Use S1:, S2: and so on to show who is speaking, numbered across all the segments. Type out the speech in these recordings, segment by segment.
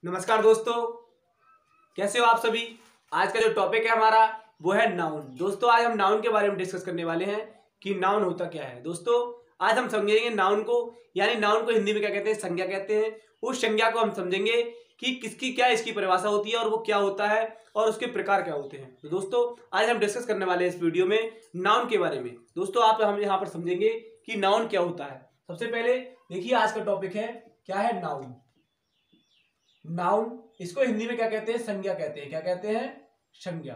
S1: नमस्कार दोस्तों, कैसे हो आप सभी। आज का जो टॉपिक है हमारा वो है नाउन। दोस्तों आज हम नाउन के बारे में डिस्कस करने वाले हैं कि नाउन होता क्या है। दोस्तों आज हम समझेंगे नाउन को, यानी नाउन को हिंदी में क्या कहते हैं, संज्ञा कहते हैं। उस संज्ञा को हम समझेंगे कि किसकी क्या इसकी परिभाषा होती है और वो क्या होता है और उसके प्रकार क्या होते हैं। तो दोस्तों आज हम डिस्कस करने वाले हैं इस वीडियो में नाउन के बारे में। दोस्तों आप हम यहाँ पर समझेंगे कि नाउन क्या होता है। सबसे पहले देखिए आज का टॉपिक है क्या है नाउन। नाउन इसको हिंदी में क्या कहते हैं, संज्ञा कहते हैं। क्या कहते हैं, संज्ञा।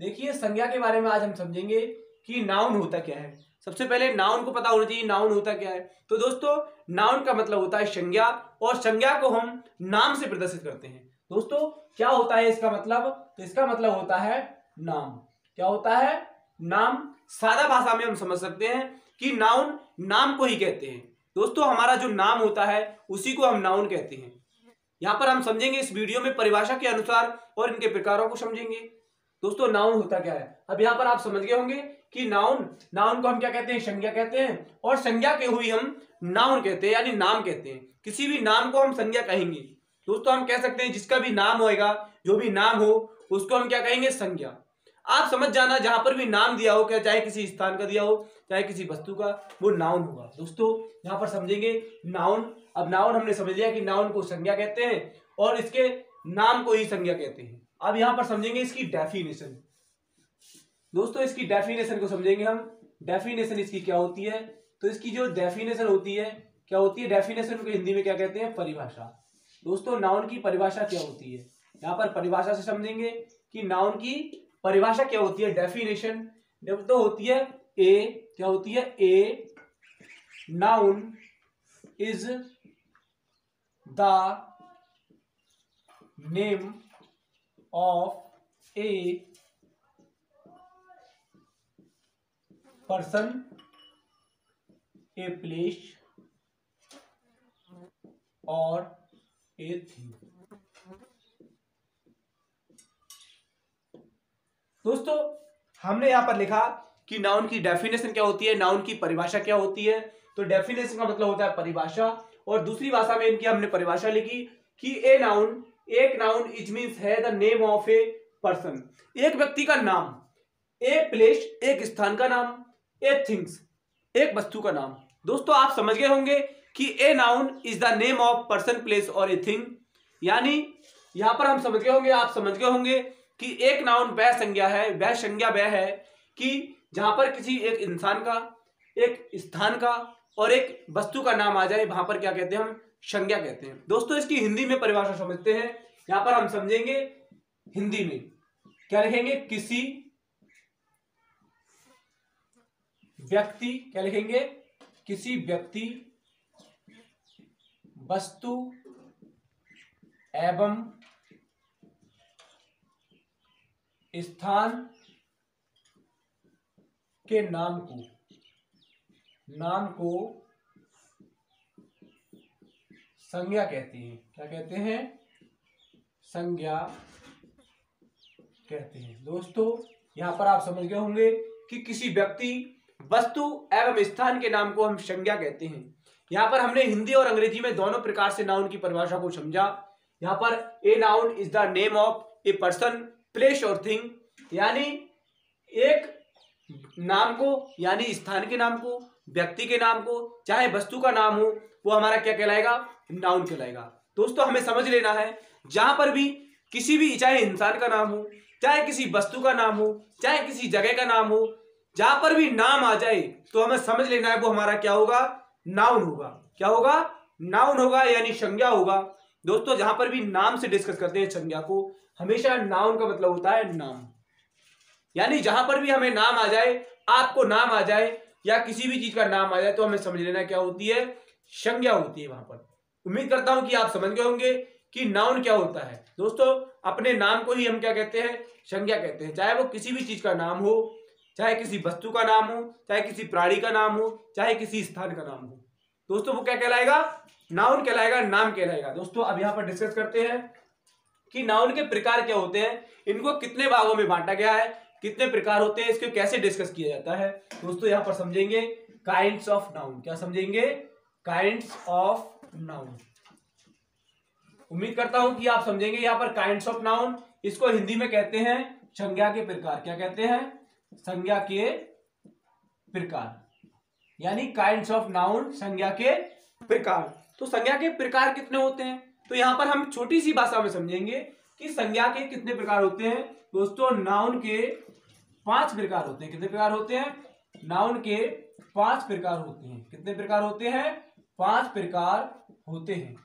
S1: देखिए संज्ञा के बारे में आज हम समझेंगे कि नाउन होता क्या है। सबसे पहले नाउन को पता होना चाहिए नाउन होता क्या है। तो दोस्तों नाउन का मतलब होता है संज्ञा, और संज्ञा को हम नाम से प्रदर्शित करते हैं। दोस्तों क्या होता है इसका मतलब, तो इसका मतलब होता है नाम। क्या होता है, नाम। सादा भाषा में हम समझ सकते हैं कि नाउन नाम को ही कहते हैं। दोस्तों हमारा जो नाम होता है उसी को हम नाउन कहते हैं। यहां पर हम समझेंगे इस वीडियो में परिभाषा के अनुसार और इनके प्रकारों को समझेंगे। दोस्तों नाउन होता क्या है, अब यहां पर आप समझ गए होंगे कि नाउन को हम क्या कहते हैं, संज्ञा कहते हैं, और संज्ञा के हुई हम नाउन कहते हैं, यानी नाम कहते हैं। किसी भी नाम को हम संज्ञा कहेंगे। दोस्तों हम कह सकते हैं जिसका भी नाम होएगा, जो भी नाम हो उसको हम क्या कहेंगे, संज्ञा। आप समझ जाना जहां पर भी नाम दिया हो, क्या चाहे किसी स्थान का दिया हो चाहे किसी वस्तु का, वो नाउन होगा। दोस्तों यहां पर समझेंगे नाउन। अब नाउन हमने समझ लिया कि नाउन को संज्ञा कहते हैं और इसके नाम को ही संज्ञा कहते हैं। अब यहां पर समझेंगे इसकी डेफिनेशन। दोस्तों इसकी डेफिनेशन को समझेंगे हम। डेफिनेशन इसकी क्या होती है, तो इसकी जो डेफिनेशन होती है क्या होती है, डेफिनेशन को हिंदी में क्या कहते हैं, परिभाषा। दोस्तों नाउन की परिभाषा क्या होती है, यहां पर परिभाषा से समझेंगे कि नाउन की परिभाषा क्या होती है। डेफिनेशन तो होती है ए, क्या होती है, a noun is the name of a person, a place और ए थिंग। दोस्तों हमने यहां पर लिखा कि नाउन की डेफिनेशन क्या होती है, नाउन की परिभाषा क्या होती है। तो डेफिनेशन का मतलब होता है परिभाषा, और दूसरी भाषा में इनकी हमने परिभाषा लिखी कि ए नाउन, एक नाउन इज मींस है the name of a person, एक व्यक्ति का नाम, ए प्लेस एक स्थान का नाम, ए थिंग्स एक वस्तु का नाम। दोस्तों आप समझ गए होंगे कि a noun is the name of person, place और ए थिंग। यानी यहां पर हम समझ गए होंगे, आप समझ गए होंगे कि एक नाउन वह संज्ञा है, वह संज्ञा वह है कि जहां पर किसी एक इंसान का, एक स्थान का और एक वस्तु का नाम आ जाए, वहां पर क्या कहते हैं, हम संज्ञा कहते हैं। दोस्तों इसकी हिंदी में परिभाषा समझते हैं। यहां पर हम समझेंगे हिंदी में क्या लिखेंगे, किसी व्यक्ति, क्या लिखेंगे, किसी व्यक्ति, वस्तु एवं स्थान के नाम को संज्ञा कहते हैं। क्या कहते हैं, संज्ञा कहते हैं। दोस्तों यहां पर आप समझ गए होंगे कि किसी व्यक्ति, वस्तु एवं स्थान के नाम को हम संज्ञा कहते हैं। यहां पर हमने हिंदी और अंग्रेजी में दोनों प्रकार से नाउन की परिभाषा को समझा। यहां पर a noun is the name of a person, place और थिंग, यानी एक नाम को, यानी स्थान के नाम को, व्यक्ति के नाम को, चाहे वस्तु का नाम हो, वो हमारा क्या कहलाएगा, नाउन कहलाएगा। दोस्तों हमें समझ लेना है जहां पर भी किसी भी, चाहे इंसान का नाम हो, चाहे किसी वस्तु का नाम हो, चाहे किसी जगह का नाम हो, जहां पर भी नाम आ जाए तो हमें समझ लेना है वो हमारा क्या होगा, नाउन होगा। क्या होगा, नाउन होगा, यानी संज्ञा होगा। दोस्तों जहां पर भी नाम से डिस्कस करते हैं संज्ञा को, हमेशा नाउन का मतलब होता है नाम। यानी जहां पर भी हमें नाम आ जाए, आपको नाम आ जाए या किसी भी चीज का नाम आ जाए, तो हमें समझ लेना क्या होती है, संज्ञा होती है वहां पर। उम्मीद करता हूं कि आप समझ गए होंगे कि नाउन क्या होता है। दोस्तों अपने नाम को ही हम क्या कहते हैं, संज्ञा कहते हैं। चाहे वो किसी भी चीज का नाम हो, चाहे किसी वस्तु का नाम हो, चाहे किसी प्राणी का नाम हो, चाहे किसी स्थान का नाम हो, दोस्तों वो क्या कहलाएगा, नाउन कहलाएगा, नाम कहलाएगा। दोस्तों अब यहां पर डिस्कस करते हैं कि नाउन के प्रकार क्या होते हैं, इनको कितने भागों में बांटा गया है, कितने प्रकार होते हैं, इसको कैसे डिस्कस किया जाता है। दोस्तों यहां पर समझेंगे काइंड्स ऑफ नाउन। क्या समझेंगे, काइंड्स ऑफ नाउन। उम्मीद करता हूं कि आप समझेंगे। यहाँ पर काइंड्स ऑफ नाउन, इसको हिंदी में कहते हैं संज्ञा के प्रकार। क्या कहते हैं? संज्ञा के प्रकार, यानी काइंड्स ऑफ नाउन, संज्ञा के प्रकार। तो संज्ञा के प्रकार कितने होते हैं? तो यहां पर हम छोटी सी भाषा में समझेंगे कि संज्ञा के कितने प्रकार होते हैं। दोस्तों नाउन के 5 प्रकार होते हैं। कितने प्रकार होते हैं? नाउन के 5 प्रकार होते हैं। कितने प्रकार होते हैं? 5 प्रकार होते हैं।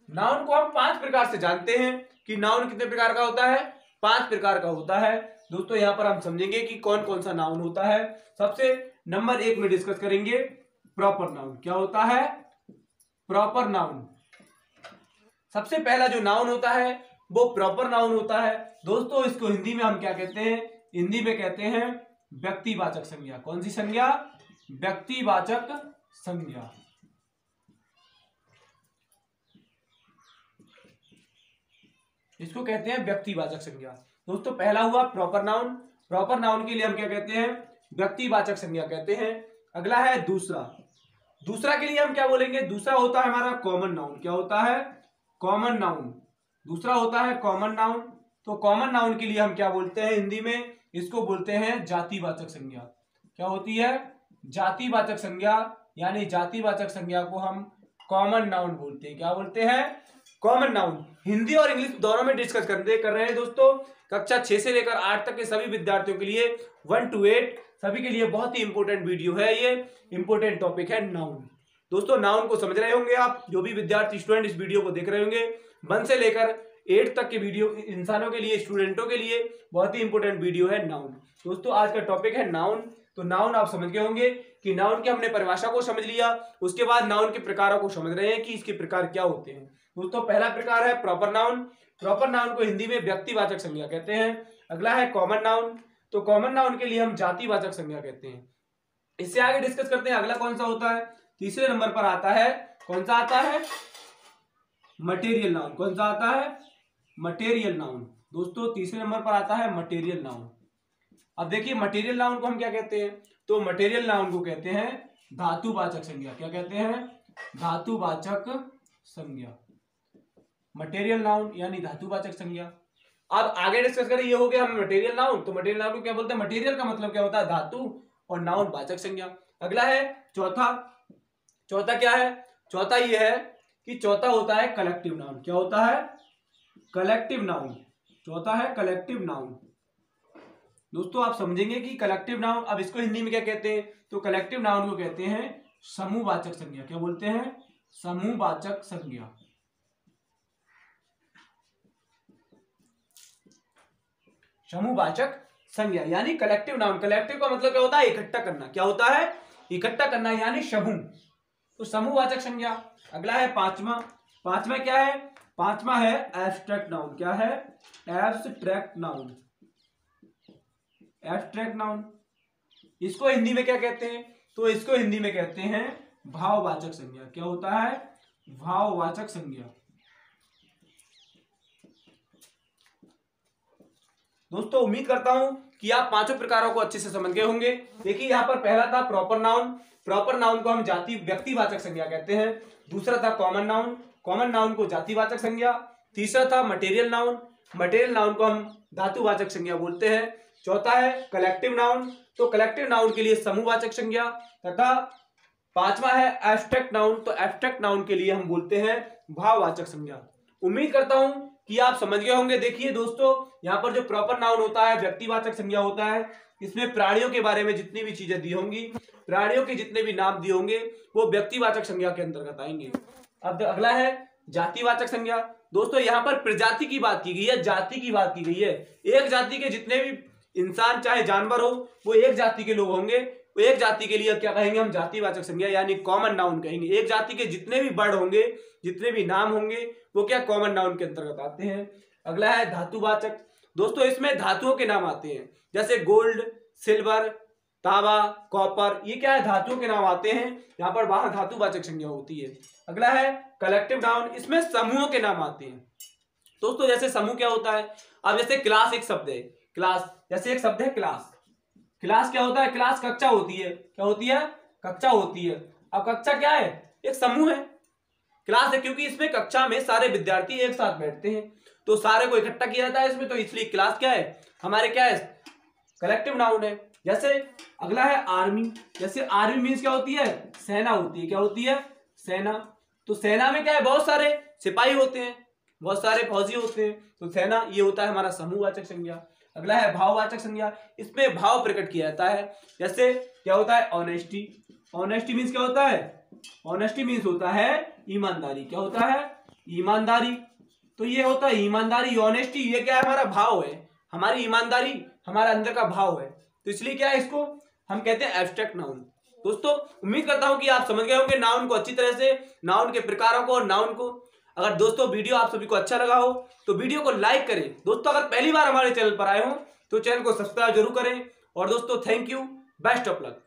S1: नाउन को हम 5 प्रकार से जानते हैं कि नाउन कितने प्रकार का होता है? 5 प्रकार का होता है। दोस्तों यहां पर हम समझेंगे कि कौन कौन सा नाउन होता है। सबसे नंबर 1 में डिस्कस करेंगे प्रॉपर नाउन। क्या होता है? Proper noun. सबसे पहला जो नाउन होता है वो प्रॉपर नाउन होता है। दोस्तों इसको हिंदी में हम क्या कहते हैं? हिंदी में कहते हैं व्यक्तिवाचक संज्ञा। कौन सी संज्ञा? व्यक्तिवाचक संज्ञा। इसको कहते हैं व्यक्तिवाचक संज्ञा। दोस्तों पहला हुआ प्रॉपर नाउन। प्रॉपर नाउन के लिए हम क्या कहते हैं? व्यक्तिवाचक संज्ञा कहते हैं। अगला है दूसरा। दूसरा के लिए हम क्या बोलेंगे? दूसरा होता है हमारा कॉमन नाउन। क्या होता है? Common noun. दूसरा होता है कॉमन नाउन। तो कॉमन नाउन के लिए हम क्या बोलते हैं हिंदी में? इसको बोलते हैं जातिवाचक संज्ञा। क्या होती है? जातिवाचक संज्ञा, यानी जातिवाचक संज्ञा को हम कॉमन नाउन बोलते हैं। क्या बोलते हैं? Common noun. हिंदी और इंग्लिश दोनों में डिस्कस कर रहे हैं दोस्तों। कक्षा 6 से लेकर 8 तक के सभी विद्यार्थियों के लिए 1 to 8 सभी के लिए बहुत ही इंपॉर्टेंट वीडियो है। ये इंपॉर्टेंट टॉपिक है नाउन। दोस्तों नाउन को समझ रहे होंगे आप, जो भी विद्यार्थी स्टूडेंट इस वीडियो को देख रहे होंगे। 1 से लेकर 8 तक के वीडियो इंसानों के लिए, स्टूडेंटों के लिए बहुत ही इंपॉर्टेंट वीडियो है नाउन। दोस्तों आज का टॉपिक है नाउन। तो नाउन आप समझ गए होंगे कि नाउन की हमने परिभाषा को समझ लिया। उसके बाद नाउन के प्रकारों को समझ रहे हैं कि इसके प्रकार क्या होते हैं। दोस्तों पहला प्रकार है प्रॉपर नाउन। प्रॉपर नाउन को हिंदी में व्यक्तिवाचक संज्ञा कहते हैं। अगला है कॉमन नाउन। तो कॉमन नाउन के लिए हम जातिवाचक संज्ञा कहते हैं। इससे आगे डिस्कस करते हैं। अगला कौन सा होता है? तीसरे नंबर पर आता है, कौन सा आता है? Material noun. कौन सा आता है? Material noun. दोस्तों तीसरे नंबर पर आता है मटेरियल नाउन। अब देखिए मटेरियल नाउन को हम क्या कहते हैं? तो मटेरियल नाउन को कहते हैं धातुवाचक संज्ञा। क्या कहते हैं? धातुवाचक संज्ञा। मटेरियल नाउन यानी धातुवाचक संज्ञा। अब आगे डिस्कस करें। ये हो गया हम मटेरियल नाउन। तो मटेरियल नाउन को क्या बोलते हैं? मटेरियल का मतलब क्या होता है? धातु, और नाउन वाचक संज्ञा। अगला है चौथा। चौथा क्या है? चौथा ये है कि चौथा होता है कलेक्टिव नाउन। क्या होता है? Collective noun. चौथा है कलेक्टिव नाउन। दोस्तों आप समझेंगे कि कलेक्टिव नाउन, अब इसको हिंदी में क्या कहते हैं? तो कलेक्टिव नाउन को कहते हैं समूहवाचक संज्ञा। क्या बोलते हैं? समूहवाचक संज्ञा। समूहवाचक संज्ञा यानी कलेक्टिव नाउन। कलेक्टिव का मतलब क्या होता है? इकट्ठा करना। क्या होता है? इकट्ठा करना, यानी समूह। तो समूहवाचक संज्ञा। अगला है पांचवा। पांचवा क्या है? पांचवा है एब्स्ट्रैक्ट नाउन। क्या है? Abstract noun. Abstract noun. इसको हिंदी में क्या कहते हैं? तो इसको हिंदी में कहते हैं भाववाचक संज्ञा। क्या होता है? भाववाचक संज्ञा। दोस्तों उम्मीद करता हूं कि आप पांचों प्रकारों को अच्छे से समझ गए होंगे। देखिए यहां पर पहला था प्रॉपर नाउन। प्रॉपर नाउन को हम जाति व्यक्तिवाचक संज्ञा कहते हैं। दूसरा था कॉमन नाउन। कॉमन नाउन को जातिवाचक संज्ञा। तीसरा था मटेरियल नाउन। मटेरियल नाउन को हम धातुवाचक संज्ञा बोलते हैं। चौथा है कलेक्टिव नाउन। तो कलेक्टिव नाउन के लिए समूहवाचक संज्ञा। तथा पांचवा है एब्स्ट्रैक्ट नाउन। तो एब्स्ट्रैक्ट नाउन के लिए हम बोलते हैं भाववाचक संज्ञा। उम्मीद करता हूं कि आप समझ गए होंगे। देखिए दोस्तों यहाँ पर जो प्रॉपर नाउन होता है, व्यक्तिवाचक संज्ञा होता है, इसमें प्राणियों के बारे में जितनी भी चीजें दी होंगी, प्राणियों के जितने भी नाम दिए होंगे वो व्यक्तिवाचक संज्ञा के अंतर्गत आएंगे। अब अगला है जातिवाचक संज्ञा। दोस्तों यहाँ पर प्रजाति की बात की गई है, जाति की बात की गई है। एक जाति के जितने भी इंसान चाहे जानवर हो वो एक जाति के लोग होंगे। वो एक जाति के लिए क्या कहेंगे हम? जातिवाचक संज्ञा यानी कॉमन नाउन कहेंगे। एक जाति के जितने भी वर्ड होंगे, जितने भी नाम होंगे वो क्या कॉमन नाउन के अंतर्गत आते हैं। अगला है धातुवाचक। दोस्तों इसमें धातुओं के नाम आते हैं, जैसे गोल्ड, सिल्वर, तांबा, कॉपर, ये क्या है? धातुओं के नाम आते हैं। यहाँ पर वहां धातुवाचक संज्ञा होती है। अगला है कलेक्टिव नाउन। इसमें समूहों के नाम आते हैं। दोस्तों जैसे समूह क्या होता है? अब जैसे क्लास एक शब्द है, क्लास जैसे एक शब्द है क्लास। क्लास क्या होता है? क्लास कक्षा होती है। क्या होती है? कक्षा होती है। अब कक्षा क्या है? एक समूह है। क्लास है क्योंकि इसमें कक्षा में सारे विद्यार्थी एक साथ बैठते हैं, तो सारे को इकट्ठा किया जाता है इसमें, तो इसलिए क्लास क्या है हमारे, क्या है, कलेक्टिव नाउन है। जैसे अगला है आर्मी। जैसे आर्मी मीन्स क्या होती है, सेना होती है। क्या होती है, सेना। तो सेना में क्या है, बहुत सारे सिपाही होते हैं, बहुत सारे फौजी होते हैं, तो सेना ये होता है हमारा समूहवाचक संज्ञा। अगला है भाववाचक संज्ञा। इसमें भाव प्रकट किया जाता है। जैसे क्या होता है, ऑनेस्टी। ऑनेस्टी मीन्स क्या होता है, ऑनेस्टी मीन्स होता है ईमानदारी। क्या होता है, ईमानदारी। तो ये होता है ईमानदारी, ऑनेस्टी, ये क्या है, हमारा भाव है, हमारी ईमानदारी हमारे अंदर का भाव है, तो इसलिए क्या है, इसको हम कहते हैं एब्स्ट्रैक्ट नाउन। दोस्तों उम्मीद करता हूं कि आप समझ गए होंगे नाउन को अच्छी तरह से, नाउन के प्रकारों को और नाउन को। अगर दोस्तों वीडियो आप सभी को अच्छा लगा हो तो वीडियो को लाइक करें। दोस्तों अगर पहली बार हमारे चैनल पर आए हो तो चैनल को सब्सक्राइब जरूर करें। और दोस्तों thank you, best of luck.